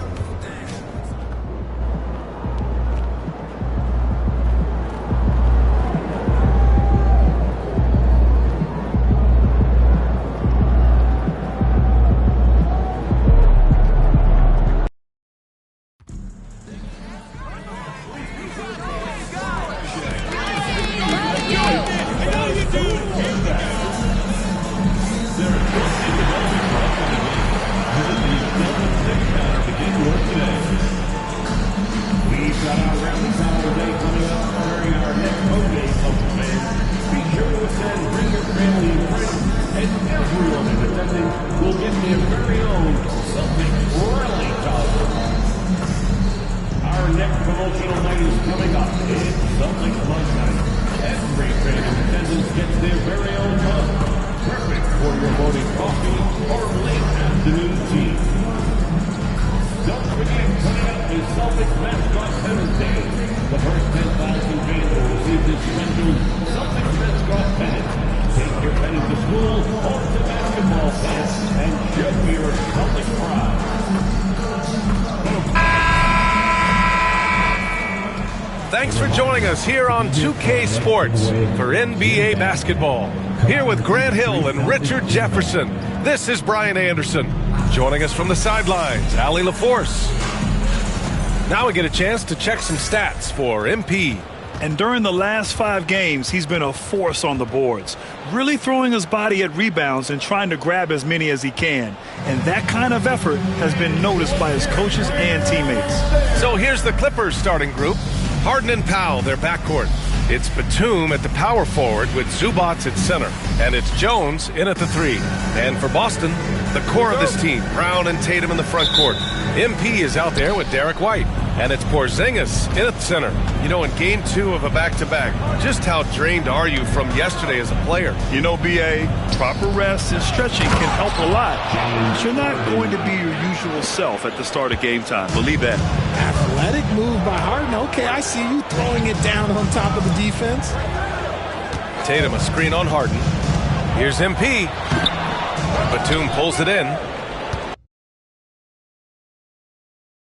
Thanks for joining us here on 2K Sports for NBA basketball. Here with Grant Hill and Richard Jefferson, this is Brian Anderson. Joining us from the sidelines, Allie LaForce. Now we get a chance to check some stats for MP. And during the last 5 games, he's been a force on the boards, really throwing his body at rebounds and trying to grab as many as he can. And that kind of effort has been noticed by his coaches and teammates. So here's the Clippers starting group. Harden and Powell, their backcourt. It's Batum at the power forward with Zubac at center. And it's Jones in at the 3. And for Boston, the core of this team, Brown and Tatum in the front court. MP is out there with Derek White. And it's Porzingis in at center. You know, in game 2 of a back-to-back, just how drained are you from yesterday as a player? You know, B.A., proper rest and stretching can help a lot. But you're not going to be your usual self at the start of game time. Believe that. Athletic move by Harden. Okay, I see you throwing it down on top of the defense. Tatum a screen on Harden. Here's MP. Batum pulls it in.